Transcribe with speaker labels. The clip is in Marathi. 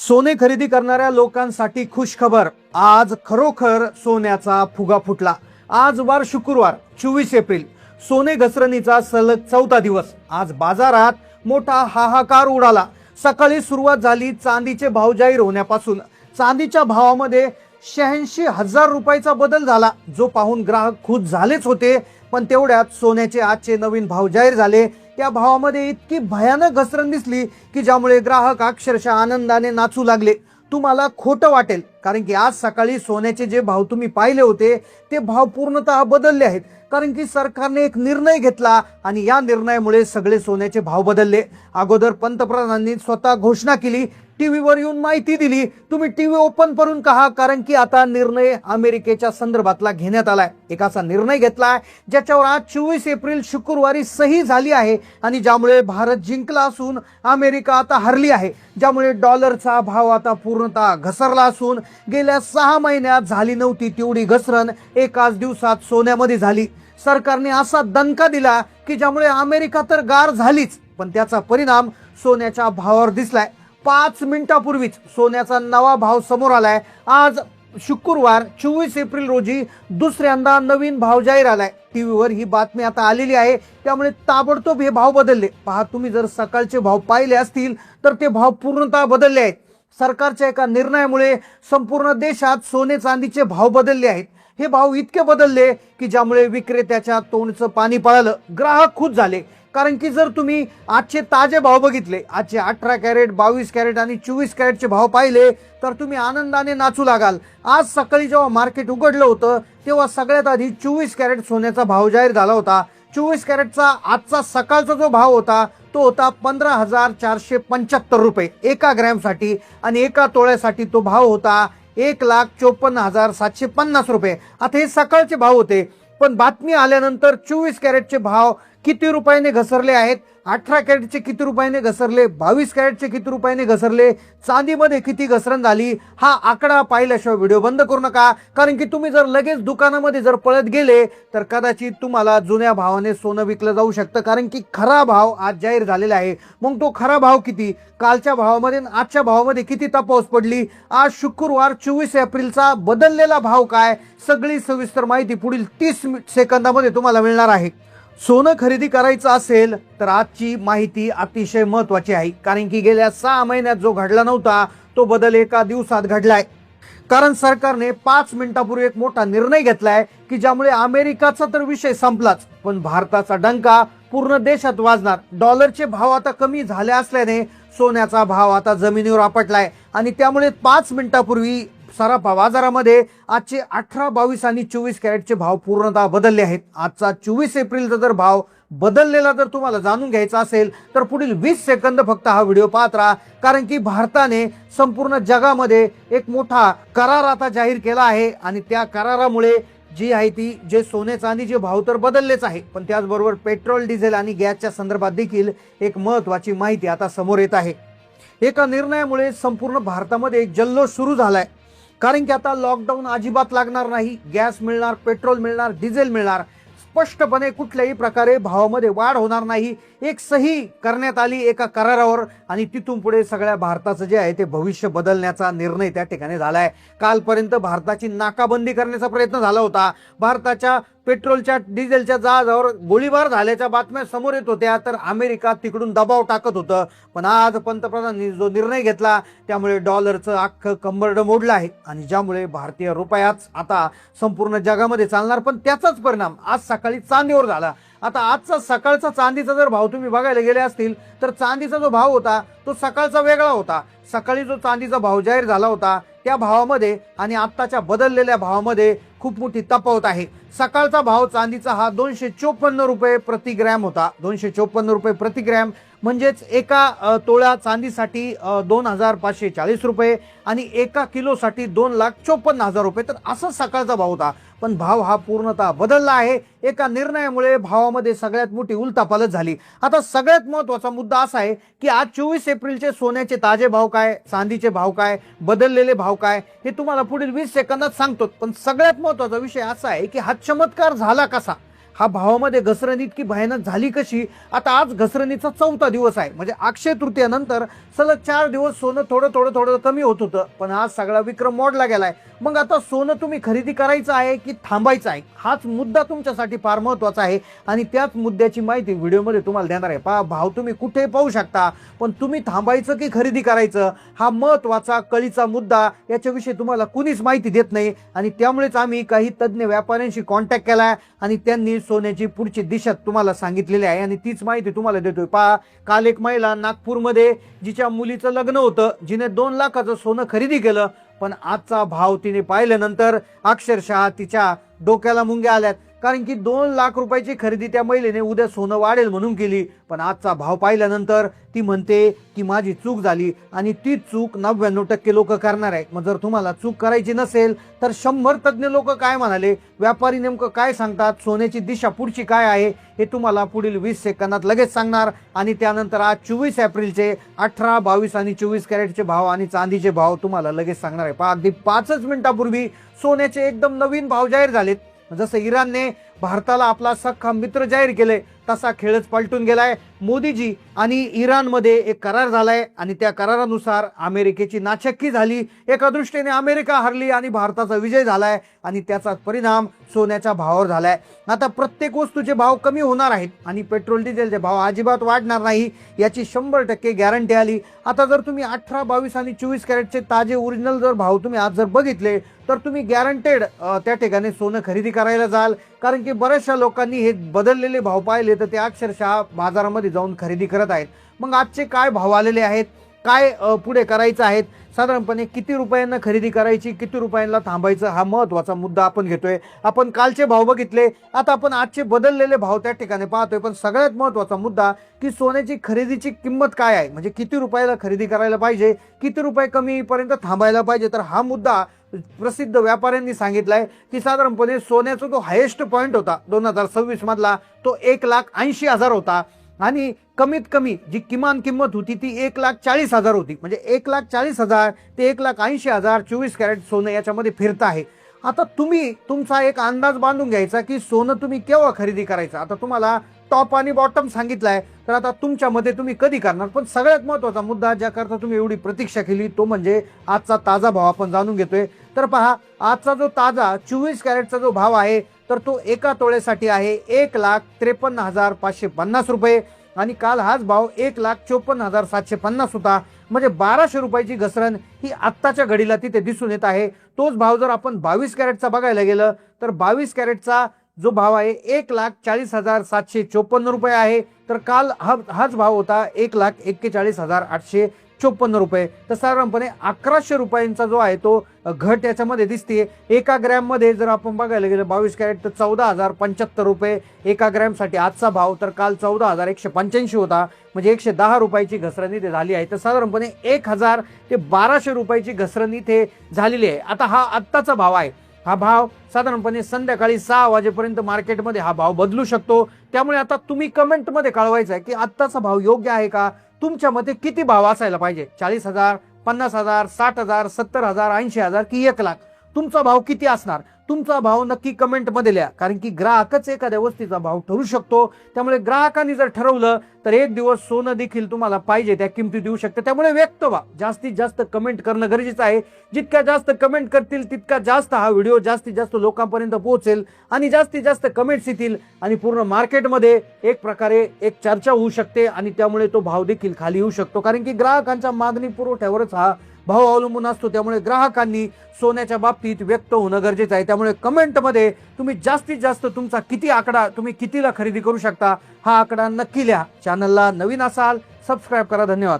Speaker 1: सोने खरेदी करणाऱ्या लोकांसाठी खुशखबर। आज खरोखर सोन्याचा फुगा फुटला। आज वार शुक्रवार 24 एप्रिल, सोने घसरणीचा सलग 4था दिवस। आज बाजारात मोठा हाहाकार उडाला। सकाळी सुरुवात झाली चांदीचे भाव जाहीर होण्यापासून। चांदीच्या भावामध्ये 86,000 रुपयाचा बदल झाला, जो पाहून ग्राहक खुश झालेच होते। पण तेवढ्यात सोन्याचे आजचे नवीन भाव जाहीर झाले। त्या भावामध्ये इतकी भयानक घसरण दिसली की ज्यामुळे ग्राहक अक्षरशः आनंदाने नाचू लागले। तुम्हाला खोटं वाटेल, कारण की आज सकाळी सोन्याचे जे भाव तुम्ही पाहिले होते ते भाव पूर्णतः बदलले आहेत। कारण की सरकारने एक निर्णय घेतला आणि या निर्णयामुळे सगळे सोन्याचे भाव बदलले। अगोदर पंतप्रधानांनी स्वतः घोषणा केली, टीव्हीवर येऊन माहिती दिली। तुम्ही टीव्ही ओपन करून पहा, कारण की आता निर्णय अमेरिकेच्या संदर्भातला घेण्यात आलाय। एक असा निर्णय घेतलाय ज्याच्यावर आज 24 एप्रिल शुक्रवारी सही झाली आहे आणि ज्यामुळे भारत जिंकला असून अमेरिका आता हरली आहे। ज्यामुळे डॉलरचा भाव आता पूर्णतः घसरला असून गेल्या 6 महिन्यात झाली नव्हती तेवढी घसरण एकाच दिवसात सोन्यामध्ये झाली। सरकारने असा दणका दिला की ज्यामुळे अमेरिका तर गार झालीच, पण त्याचा परिणाम सोन्याच्या भावावर दिसलाय। 5 मिनिटापूर्वीच सोन्याचा नवा भाव समोर आलाय। आज शुक्रवार 24 एप्रिल रोजी दुसऱ्यांदा नवीन भाव जाहीर आलाय। टीव्हीवर ही बातमी आता आलेली आहे, त्यामुळे ताबडतोब हे भाव बदलले। पहा, तुम्ही जर सकाळचे भाव पाहिले असतील तर ते भाव पूर्णतः बदलले आहेत। सरकारच्या एका निर्णयामुळे संपूर्ण देशात सोने चांदीचे भाव बदलले आहेत। हे भाव इतके बदलले की ज्यामुळे विक्रेत्याच्या तोंडचं पाणी पळालं, ग्राहक खुश झाले। कारण की जर तुम्ही आजचे ताजे भाव बघितले, आजचे 18 कॅरेट, 22 कॅरेट आणि 24 कॅरेटचे भाव पाहिले तर तुम्ही आनंदाने नाचू लागाल। आज सकाळी जेव्हा मार्केट उघडलं होतं तेव्हा सगळ्यात आधी 24 कॅरेट सोन्याचा भाव जाहीर झाला होता। 24 कॅरेटचा आजचा सकाळचा जो भाव होता तो होता 15,475 रुपये एका ग्रॅमसाठी आणि एका तोळ्यासाठी तो भाव होता 1,54,750 रुपये। आता हे सकाळचे भाव होते, पण बातमी आल्यानंतर 24 कॅरेटचे भाव किती रुपयाने घसरले आहेत, 18 कॅरेटचे किती रुपयाने घसरले, 22 कॅरेटचे किती रुपयाने घसरले, चांदीमध्ये किती घसरण झाली, हा आकडा पाहिल्याशिवाय व्हिडिओ बंद करू नका। कारण की तुम्ही जर लगेच दुकानामध्ये जर पळत गेले तर कदाचित तुम्हाला जुन्या भावाने सोनं विकलं जाऊ शकतं। कारण की खरा भाव आज जाहीर झालेला आहे। मग तो खरा भाव किती, कालच्या भावामध्ये आणि आजच्या भावामध्ये किती तफावत पडली, आज शुक्रवार 24 एप्रिलचा बदललेला भाव काय, सगळी सविस्तर माहिती पुढील 30 सेकंदामध्ये तुम्हाला मिळणार आहे। सोनं खरेदी करायचं असेल तर आजची माहिती अतिशय महत्त्वाची आहे। कारण की गेल्या 6 महिन्यात जो घडला नव्हता तो बदल एका दिवसात घडलाय। कारण सरकारने 5 मिनिटापूर्वी एक मोठा निर्णय घेतलाय की ज्यामुळे अमेरिकाचा तर विषय संपलाच, पण भारताचा डंका पूर्ण देशात वाजणार। डॉलरचे भाव आता कमी झाले असल्याने सोन्याचा भाव आता जमिनीवर आपटलाय आणि त्यामुळे 5 मिनिटापूर्वी सराफा बाजारामध्ये आजचे 18, 22 आणि 24 कॅरेटचे भाव पूर्णतः बदलले आहेत। आजचा 24 एप्रिलचा जर भाव बदललेला जर तुम्हाला जाणून घ्यायचा असेल तर पुढील 20 सेकंद फक्त हा व्हिडिओ पाहत राहा। कारण की भारताने संपूर्ण जगामध्ये एक मोठा करार आता जाहीर केला आहे आणि त्या करारामुळे जी आहे ती जे सोने चांदीचे भाव तर बदललेच आहे, पण त्याचबरोबर पेट्रोल, डिझेल आणि गॅसच्या संदर्भात देखील एक महत्त्वाची माहिती आता समोर येत आहे। एका निर्णयामुळे संपूर्ण भारतामध्ये एक जल्लोष सुरू झालाय। कारण की आता लॉकडाऊन अजिबात लागणार नाही, गॅस मिळणार, पेट्रोल मिळणार, डिझेल मिळणार। स्पष्टपणे कुठल्याही प्रकारे भावामध्ये वाढ होणार नाही। एक सही करण्यात आली एका करारावर आणि तिथून पुढे सगळ्या भारताचं जे आहे ते भविष्य बदलण्याचा निर्णय त्या ठिकाणी झालाय। कालपर्यंत भारताची नाकाबंदी करण्याचा प्रयत्न झाला होता। भारताच्या पेट्रोलच्या, डिझेलच्या जहाजावर गोळीबार झाल्याच्या बातम्या समोर येत होत्या, तर अमेरिका तिकडून दबाव टाकत होतं। पण आज पंतप्रधानांनी जो निर्णय घेतला त्यामुळे डॉलरचं अख्खं कंबरडं मोडलं आहे आणि ज्यामुळे भारतीय रुपयाच आता संपूर्ण जगामध्ये चालणार। पण त्याचाच परिणाम आज सकाळी चांदीवर झाला। आता आजचा सकाळचा चांदीचा जर भाव तुम्ही बघायला गेले असतील तर चांदीचा जो भाव होता तो सकाळचा वेगळा होता। सकाळी जो चांदीचा भाव जाहीर झाला होता त्या भावामध्ये आणि आत्ताच्या बदललेल्या भावामध्ये खूप मोठी तफावत आहे। सकाळचा भाव चांदीचा हा 254 रुपये प्रति ग्रॅम होता। 254 रुपये प्रति ग्रॅम म्हणजेच एका तोळा चांदीसाठी 2,540 रुपये आणि एका किलोसाठी 2,54,000 रुपये, तर असा सकाळचा भाव होता। पण भाव हा पूर्णतः बदलला आहे। एका निर्णयामुळे भावामध्ये सगळ्यात मोठी उलथापालथ झाली। आता सगळ्यात महत्त्वाचा मुद्दा असा आहे की आज 24 एप्रिलचे सोन्याचे ताजे भाव काय, चांदीचे भाव काय, बदललेले भाव काय, हे तुम्हाला पुढील 20 सेकंदात सांगतो। पण सगळ्यात महत्त्वाचा विषय असा आहे की हा चमत्कार झाला कसा। हा भावामध्ये घसरण इतकी भयानक झाली कशी? आता आज घसरणीचा 4था दिवस आहे, म्हणजे अक्षय तृतीयानंतर सलग 4 दिवस सोनं थोडं थोडं थोडं कमी होत होतं, पण आज सगळा विक्रम मोडला गेलाय. मग आता सोनं तुम्ही खरेदी करायचं आहे की थांबायचं आहे, हाच मुद्दा तुमच्यासाठी फार महत्त्वाचा आहे आणि त्याच मुद्द्याची माहिती व्हिडिओमध्ये तुम्हाला देणार आहे. पहा, भाव तुम्ही कुठे पाहू शकता, पण तुम्ही थांबायचं की खरेदी करायचं हा महत्त्वाचा कळीचा मुद्दा, याच्याविषयी तुम्हाला कुणीच माहिती देत नाही. आणि त्यामुळेच आम्ही काही तज्ज्ञ व्यापाऱ्यांशी कॉन्टॅक्ट केला आणि त्यांनी सोन्याची पुढची दिशा तुम्हाला सांगितलेली आहे आणि तीच माहिती तुम्हाला देतोय. पहा, काल एक महिला नागपूरमध्ये जिच्या मुलीचं लग्न होतं, जिने 2 लाखाचं सोनं खरेदी केलं, पण आजचा भाव तिने पाहिल्यानंतर अक्षरशः तिच्या डोक्याला मुंग्या आल्यात. कारण की 2 लाख रुपयाची खरेदी त्या महिलेने उद्या सोनं वाढेल म्हणून केली, पण आजचा भाव पाहिल्यानंतर ती म्हणते की माझी चूक झाली आणि ती चूक 99% लोक करणार आहेत. मग जर तुम्हाला चूक करायची नसेल तर 100 तज्ज्ञ लोक काय म्हणाले, व्यापारी नेमकं काय सांगतात, सोन्याची दिशा पुढची काय आहे, हे तुम्हाला पुढील 20 सेकंदात लगेच सांगणार. आणि त्यानंतर आज 24 एप्रिलचे 18, 22 आणि 24 कॅरेटचे भाव आणि चांदीचे भाव तुम्हाला लगेच सांगणार आहे. पहा, अगदी 5च मिनिटापूर्वी सोन्याचे एकदम नवीन भाव जाहीर झालेत. जसं इराणने भारताला आपला सख्खा मित्र जाहीर केले, तसा खेळच पलटून गेलाय. मोदीजी आणि इराणमध्ये एक करार झालाय आणि त्या करारानुसार अमेरिकेची नाचक्की झाली. एका दृष्टीने अमेरिका हरली आणि भारताचा विजय झालाय आणि त्याचा परिणाम सोन्याच्या भावावर झालाय. आता प्रत्येक वस्तूचे भाव कमी होणार आहेत आणि पेट्रोल डिझेलचे भाव अजिबात वाढणार नाही, याची 100% गॅरंटी आली. आता जर तुम्ही 18, 22 आणि 24 कॅरेटचे ताजे ओरिजिनल जर भाव तुम्ही आज जर बघितले तर तुम्ही गॅरंटेड त्या ठिकाणी सोनं खरेदी करायला जाल. कारण की बऱ्याचशा लोकांनी हे बदललेले भाव पाहिले तर ते अक्षरशः बाजारामध्ये जाऊन खरेदी करत आहेत. मग आजचे काय भाव आलेले आहेत, काय पुढे करायचं आहेत, साधारणपणे किती रुपयांना खरेदी करायची, किती रुपयांना थांबायचं, हा महत्त्वाचा मुद्दा आपण घेतोय. आपण कालचे भाव बघितले, आता आपण आजचे बदललेले भाव त्या ठिकाणी पाहतोय. पण सगळ्यात महत्त्वाचा मुद्दा की सोन्याची खरेदीची किंमत काय आहे, म्हणजे किती रुपयाला खरेदी करायला पाहिजे, किती रुपये कमीपर्यंत थांबायला पाहिजे. तर हा मुद्दा प्रसिद्ध व्यापाऱ्यांनी सांगितलाय की साधारणपणे सोन्याचा जो हायेस्ट पॉईंट होता 2026 मधला तो 1,80,000 होता आणि कमीत कमी जी किमान किंमत होती ती 1,40,000 होती. म्हणजे 1,40,000 ते 1,80,000 24 कॅरेट सोनं याच्यामध्ये फिरत आहे. आता तुम्ही तुमचा एक अंदाज बांधून घ्यायचा की सोनं तुम्ही केव्हा खरेदी करायचं. आता तुम्हाला टॉप आणि बॉटम सांगितलाय, तर आता तुमच्या मध्ये तुम्ही कधी करणार. पण सगळ्यात महत्त्वाचा मुद्दा ज्याकरता तुम्ही एवढी प्रतीक्षा केली तो म्हणजे आजचा ताजा भाव आपण जाणून घेतोय. तर पहा, आजचा जो ताजा 24 कॅरेटचा जो भाव आहे तर तो एका तोळ्यासाठी आहे 1,53,550 रुपये आणि काल हाच भाव 1,54,750 होता. म्हणजे 1200 रुपयाची घसरण ही आत्ताच्या घडीला तिथे दिसून येत आहे. तोच भाव जर आपण 22 कॅरेटचा बघायला गेलं तर 22 कॅरेटचा जो भाव आहे 1,40,754 रुपये आहे. तर काल हाच भाव होता 1,41,854 रुपये. तर साधारणपणे 1,100 रुपयांचा जो आहे तो घट याच्यामध्ये दिसते. एका ग्रॅम मध्ये जर आपण बघायला गेलं 22 कॅरेट तर 14,075 रुपये एका ग्रॅम साठी आजचा भाव. तर काल 14,185 होता, म्हणजे 110 रुपयाची घसरण इथे झाली आहे. तर साधारणपणे 1,000 ते 1,200 रुपयाची घसरण इथे झालेली आहे. आता हा आत्ताचा भाव आहे. हा भाव साधारणपणे संध्याकाळी 6 वाजेपर्यंत मार्केटमध्ये हा भाव बदलू शकतो. त्यामुळे आता तुम्ही कमेंटमध्ये कळवायचं आहे की आत्ताचा भाव योग्य आहे का, तुमच्या मते किती भाव असायला पाहिजे, 40,000, 50,000, 60,000, 70,000, 80,000 की 1,00,000. तुमचा भाव किती असणार, तुमचा भाव नक्की कमेंटमध्ये लिहा. कारण की ग्राहकच एखाद्या वस्तूचा भाव ठरवू शकतो. त्यामुळे ग्राहकांनी जर ठरवलं तर एक दिवस सोनं देखील तुम्हाला पाहिजे त्या किमती देऊ शकते. त्यामुळे व्यक्त व्हा, जास्तीत जास्त कमेंट करणं गरजेचं आहे. जितक्या जास्त कमेंट करतील तितका जास्त हा व्हिडिओ जास्तीत जास्त लोकांपर्यंत पोहोचेल आणि जास्तीत जास्त कमेंट्स येतील आणि पूर्ण मार्केटमध्ये एक प्रकारे एक चर्चा होऊ शकते आणि त्यामुळे तो भाव देखील खाली येऊ शकतो. कारण की ग्राहकांच्या मागणी पुरवठ्यावरच हा भाव अवलंबून असतो. त्यामुळे ग्राहकांनी सोन्याच्या बाबतीत व्यक्त होणं गरजेचं आहे. त्यामुळे कमेंटमध्ये तुम्ही जास्तीत जास्त तुमचा किती आकडा, तुम्ही कितीला खरेदी करू शकता हा आकडा नक्की लिहा. चॅनलला नवीन असाल सबस्क्राईब करा. धन्यवाद.